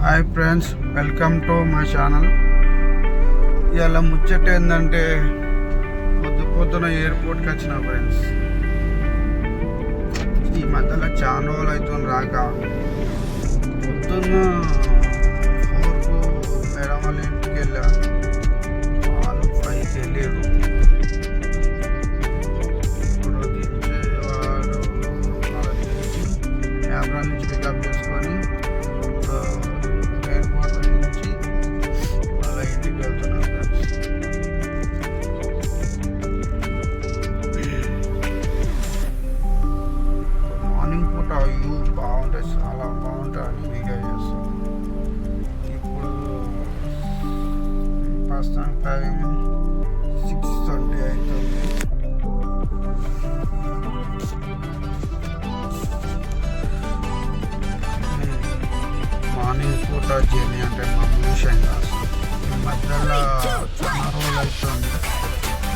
Hi friends, welcome to my channel. ఇవాళ ముచ్చట ఏంటంటే పొద్దున ఎయిర్పోర్ట్కి వచ్చిన ఫ్రెండ్స్. ఈ మధ్యలో చాలా రోజులు అవుతుంది రాక. పొద్దున్న 4కు మేడం వాళ్ళ ఇంటికి వెళ్ళా. వాళ్ళు 5కి వెళ్ళారు. ఇప్పుడు దించేవాడు యాభై నుంచి పికప్ చేసుకొని ఎయిర్పోర్ట్ నుంచి వాళ్ళ ఇంటికి వెళ్తున్నాం. మార్నింగ్ పూట వ్యూ బాగుంటుంది, చాలా బాగుంటుంది అని వీడియో చేస్తాం. ఇప్పుడు ప్రస్తుతానికి టైం 6:20 అవుతుంది. మార్నింగ్ పూట జర్నీ అంటే మామూలు విషయం కాదు. ఈ మధ్యలో చాలా రోజులు అవుతుంది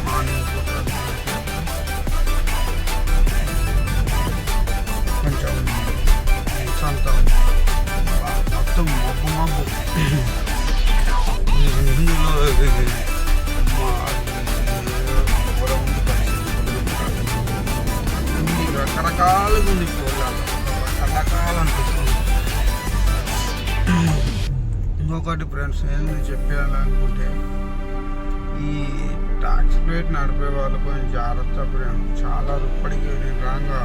మార్నింగ్ పూట. కొంచెం సొంతం మొత్తం మబ్బు ఇందులో అన్ని రకరకాలుగా ఉంది. పోలాలు రకరకాలు అనిపిస్తుంది. ఇంకొకటి ఫ్రెండ్స్, ఏంటి చెప్పాలనుకుంటే, ఈ టాక్సీ ప్లేట్ నడిపే వాళ్ళు కొంచెం జాగ్రత్త ఫ్రెండ్స్. చాలా ఇప్పటికీ నేను రాగా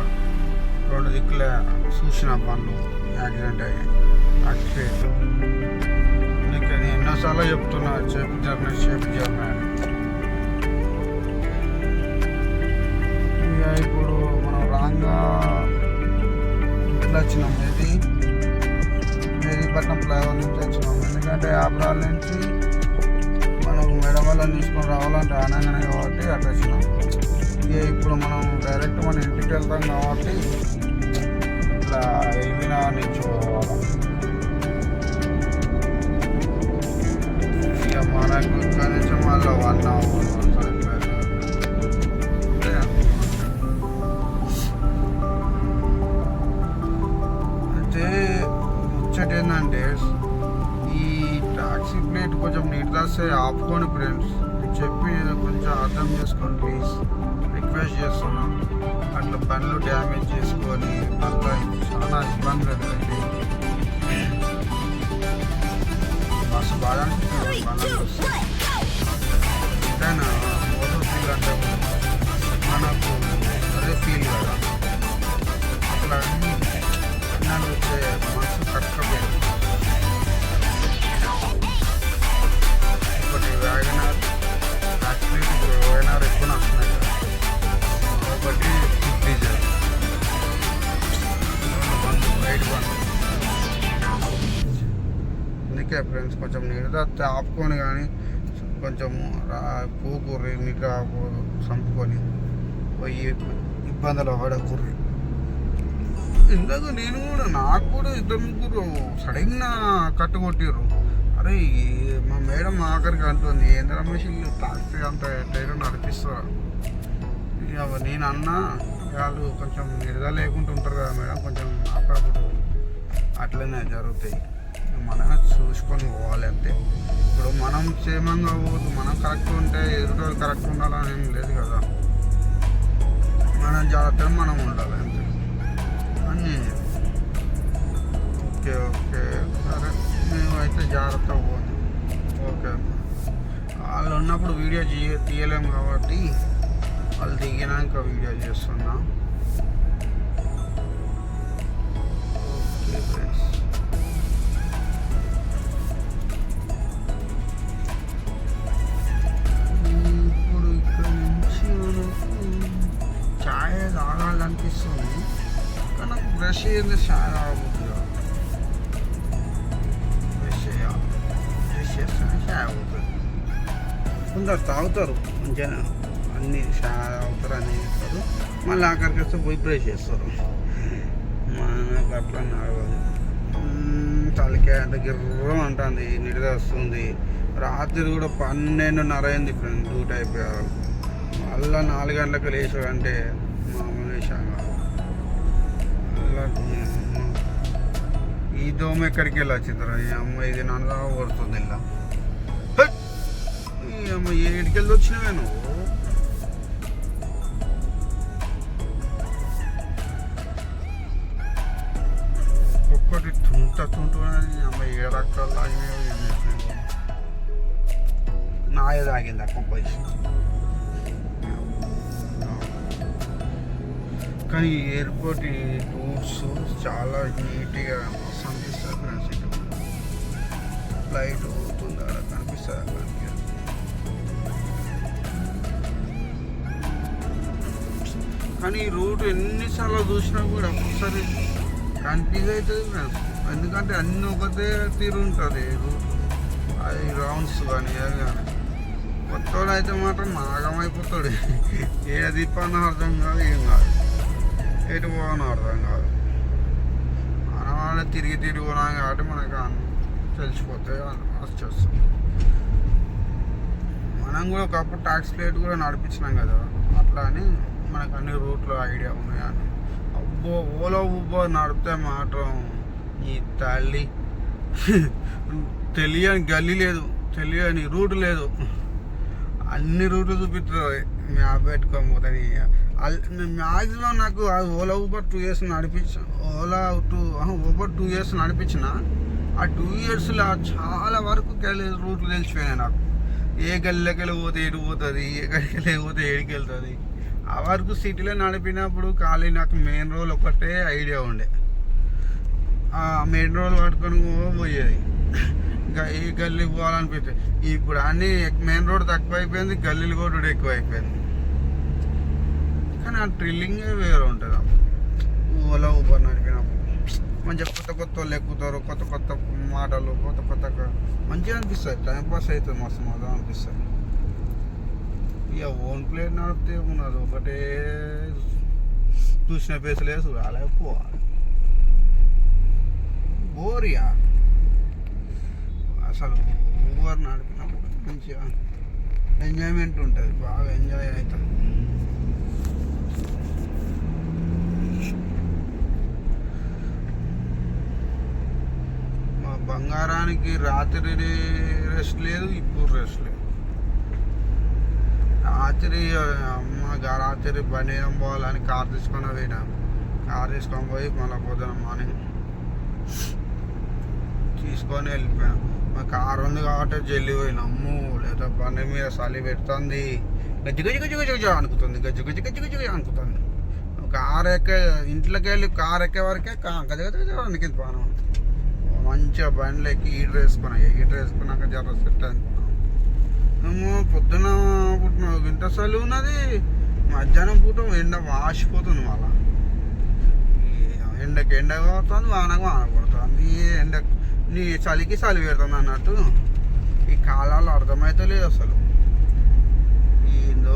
2 దిక్కులే చూసిన పనులు యాక్సిడెంట్ అయ్యాయి టాక్సీ ప్లేట్. అందుకే నేను ఎన్నోసార్లు చెప్తున్నా, సేఫ్ జర్నీ అని. ఇక ఇప్పుడు మనం రాగా ఇట్లా వచ్చినాం. మేరీపట్నం ఫ్లైఓవర్ నుంచి వచ్చినాం. ఎందుకంటే ఆబ్రాల నుంచి మనం మెడవల్లని తీసుకొని రావాలంటే ఆనందనే కాబట్టి అట్లా వచ్చినాం. ఇక ఇప్పుడు మనం డైరెక్ట్ మన ఇంటికి వెళ్తాం కాబట్టి ఇట్లా ఏమైనా నుంచి పోవాలి. ఇక మనకు ఇక్కడ నుంచి మళ్ళీ 1 hour అయితే ముచ్చట ఏంటంటే, ఈ టాక్సీ ప్లేట్ కొంచెం నీట్ రాస్తే ఆపుకోండి ఫ్రెండ్స్. నేను చెప్పి కొంచెం అర్థం చేసుకోండి ప్లీజ్, రిక్వెస్ట్ చేస్తున్నాను. అట్లా బండ్లు డ్యామేజ్ చేసుకొని మళ్ళీ చాలా ఇబ్బంది అవుతుంది. బస్సు బాగా అనిపిస్తుంది బండ్లు వస్తే. ఎంతైనా మోటార్ ఫీల్ అంటే మనకు అదే ఫీల్ కదా. అట్లా అన్నీ వచ్చే మనసు కట్టకపోయింది. ఒకటి వ్యాగనార్ యాక్చువల్లీ ఇప్పుడు వ్యాగనార్ ఎక్కువ వస్తున్నాయి కదా. ఒకటి డీజల్ రైడ్ బండ్. అందుకే ఫ్రెండ్స్ కొంచెం నీరు ఆపుకొని కానీ కొంచెం పూకూర్రి నీట్గా చంపుకొని పోయి ఇబ్బందులు పడకూర్రి. ఇందాక నేను కూడా, నాకు కూడా 2-3 సడన్గా కట్టుకొట్టిర్రు. అరే మా మేడం ఆఖరికి అంటుంది, ఏంద్ర రమేష్ టాక్సీ అంత ఎట్లయినా నడిపిస్తారు. ఇక నేను అన్నా, వాళ్ళు కొంచెం నిరదా లేకుండా ఉంటారు కదా మేడం, కొంచెం అప్పుడప్పుడు అట్లనే జరుగుతాయి. మనమే చూసుకొని పోవాలి అంతే. ఇప్పుడు మనం క్షేమంగా పోదు, మనం కరెక్ట్ ఉంటే ఎదుటి కరెక్ట్ ఉండాలని ఏం లేదు కదా. మనం జాగ్రత్తగా మనం ఉండాలి అంతే అని. ఓకే సరే, మేము అయితే జాగ్రత్తగా పోదు. ఓకే, వాళ్ళు ఉన్నప్పుడు వీడియో తీయలేము కాబట్టి వాళ్ళు దిగినాక వీడియో చేస్తున్నా. ఓకే ఫ్రెండ్స్, ఇప్పుడు ఇక్కడ నుంచి మనకు ఛాయ్ తాగాలనిపిస్తుంది. కానీ నాకు బ్రష్ చేయండి, ఛాయ్ తాగబోతుంది. బ్రష్ చేస్తేనే ఛాయ్ అవుతుంది. కొందరు తాగుతారు మంచిగా, అన్ని ఛాయ్ తాగుతారు, అన్నీ చేస్తారు. మళ్ళీ ఆఖరికి వస్తే పోయి బ్రష్ చేస్తారు. మనకు అట్లా నడవదు. తలకాయ అంటే గిర్రం అంటుంది, నిద్ర వస్తుంది. రాత్రి కూడా 12:30 అయింది ఫ్రెండ్, 2 అయిపోయారు. మళ్ళీ 4 గంటలకు లేచాడంటే మామూలు విషయం కాదు. మళ్ళీ ఈ దోమ ఎక్కడికి వెళ్ళి వచ్చిందిరా ఈ అమ్మ, ఇది నన్ను కొడుతుంది ఇలా. ఈ అమ్మ ఏడికి వెళ్ళి వచ్చినవే నువ్వు? ఒక్కొక్కటి తుంటున్నది అమ్మ, ఏ రకాలు తాగినాయో ఏం చేసినాయి. నాయ తాగింది అక్క పైస. కానీ ఎయిర్పోర్ట్ రూట్స్ చాలా నీట్గా మస్తు అనిపిస్తుంది ఫ్రెండ్స్. ఇటు ఫ్లైట్ పోతుందా కనిపిస్తుంది అక్కడికి. కానీ ఈ రూట్ ఎన్నిసార్లు చూసినా కూడా ఒకసారి కన్ఫ్యూజ్ అవుతుంది ఫ్రెండ్స్. ఎందుకంటే అన్నీ ఒకటే తీరు ఉంటుంది రూట్, అది రౌండ్స్ కానీ అది కానీ. కొత్తోడు అయితే మాత్రం నాగమైపోతాడు. ఏ దీపాన్ని అర్థం కాదు, ఏం కాదు, ఎటు పోవనో అర్థం కాదు. మన వాళ్ళే తిరిగి పోనాం కాబట్టి మనకు తెలిసిపోతాయి వచ్చేస్తాం. మనం కూడా ఒకప్పుడు ట్యాక్స్ ప్లేట్ కూడా నడిపించినాం కదా, అట్లా అని మనకు అన్ని రూట్లో ఐడియా ఉన్నాయని. అబ్బో ఓలా ఊబర్ నడిపితే మాత్రం ఈ తల్లి తెలియని గల్లీ లేదు, తెలియని రూట్ లేదు, అన్ని రూట్లు చూపిస్తుంది మ్యాప్ పెట్టుకోకపోతే. మ్యాక్సిమం నాకు ఓలా ఊబర్ 2 years నడిపించాను. ఊబర్ 2 years నడిపించిన. ఆ 2 yearsలో చాలా వరకు రూట్లు తెలిసిపోయినాయి నాకు. ఏ గల్లీకి వెళ్ళిపోతే ఏడు పోతుంది, ఏ గడికి వెళ్ళిపోతే ఏడికి వెళ్తుంది. ఆ వరకు సిటీలో నడిపినప్పుడు ఖాళీ నాకు మెయిన్ రోడ్ ఒకటే ఐడియా ఉండే. ఆ మెయిన్ రోడ్ పట్టుకొని పోయేది. ఇంకా ఏ గల్లీ పోవాలనిపిస్తుంది. ఇప్పుడు అన్నీ మెయిన్ రోడ్ తక్కువ అయిపోయింది, గల్లీలు కూడా ఎక్కువ అయిపోయింది. కానీ ఆ థ్రిల్లింగే వేరే ఉంటుంది. ఓలా ఊబర్ నడిపినప్పుడు మంచిగా కొత్త వాళ్ళు ఎక్కుతారు, కొత్త మాటలు, కొత్త మంచిగా అనిపిస్తుంది. టైంపాస్ అవుతుంది, మస్తు మజా అనిపిస్తుంది. ఇక ఓన్ ప్లేట్ నడిపితే ఉన్నది ఒకటే చూసిన ప్లేస్లే చూడాలి, పోవాలి. బోరియా అసలు ఊబర్ నడిపినప్పుడు మంచిగా ఎంజాయ్మెంట్ ఉంటుంది, బాగా ఎంజాయ్ అవుతుంది. మా బంగారానికి రాత్రి రెస్ట్ లేదు, ఇప్పుడు రెస్ట్ లేదు. రాత్రి బండి పోవాలని కార్ తీసుకొని పోయినాం. కార్ తీసుకొని పోయి మళ్ళీ పొద్దున మార్నింగ్ తీసుకొని వెళ్ళిపోయాం. మా కారు ఉంది కాబట్టి జల్లి పోయినాం. అమ్ము లేదా బండి మీద చలి పెడుతుంది, గజ్జి అనుకుతుంది, గజ్జి అనుకుతుంది. కారు ఇంట్లోకి వెళ్ళి కారు ఎక్కే వరకే గజ అనికింది పానం. మంచిగా బండ్లు ఎక్కి హీటర్ వేసుకున్నాక జర సెట్ అనుకున్నాం. మేము పొద్దున పుట్టిన ఇంత చలి ఉన్నది, మధ్యాహ్నం పూట ఎండ వాసిపోతుంది. మళ్ళా ఎండకి ఎండ కొడుతుంది, వానకు వాన కొడుతుంది. ఎండ నీ చలికి చలి పెడుతుంది అన్నట్టు. ఈ కాలాలు అర్థమవుతలేదు అసలు. ఏందో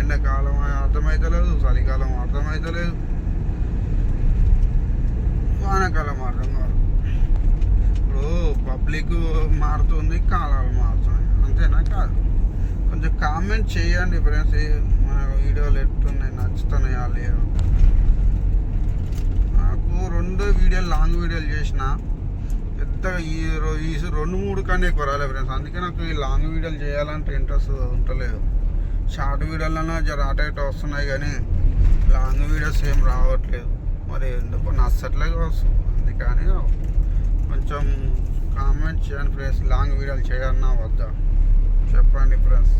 ఎండాకాలం అర్థమవుతలేదు, చలికాలం అర్థమవుతలేదు, వానాకాలం అర్థం కాదు. ఇప్పుడు పబ్లిక్ మారుతుంది, కాలాలు మారుతున్నాయి, అంతేనా? కాదు. కొంచెం కామెంట్ చేయండి ఫ్రెండ్స్, మన వీడియోలు ఎట్టున్నాయి, నచ్చుతున్నాయా లేవు. నాకు 2 వీడియోలు లాంగ్ వీడియోలు చేసిన పెద్దగా ఈ 2-3 కన్నా ఎక్కువ రాలేదు ఫ్రెండ్స్. అందుకే నాకు ఈ లాంగ్ వీడియోలు చేయాలంటే ఇంట్రెస్ట్ ఉంటలేదు. షార్ట్ వీడియోలన్నా జర అటు ఇటు వస్తున్నాయి, కానీ లాంగ్ వీడియోస్ ఏం రావట్లేదు. మరి ఎందుకు నచ్చట్లేదు వస్తుంది. అందుకని కొంచెం కామెంట్ చేయండి ఫ్రెండ్స్, లాంగ్ వీడియోలు చేయన్నా వద్దా చెప్పండి ఫ్రెండ్స్.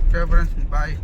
Okay friends, bye.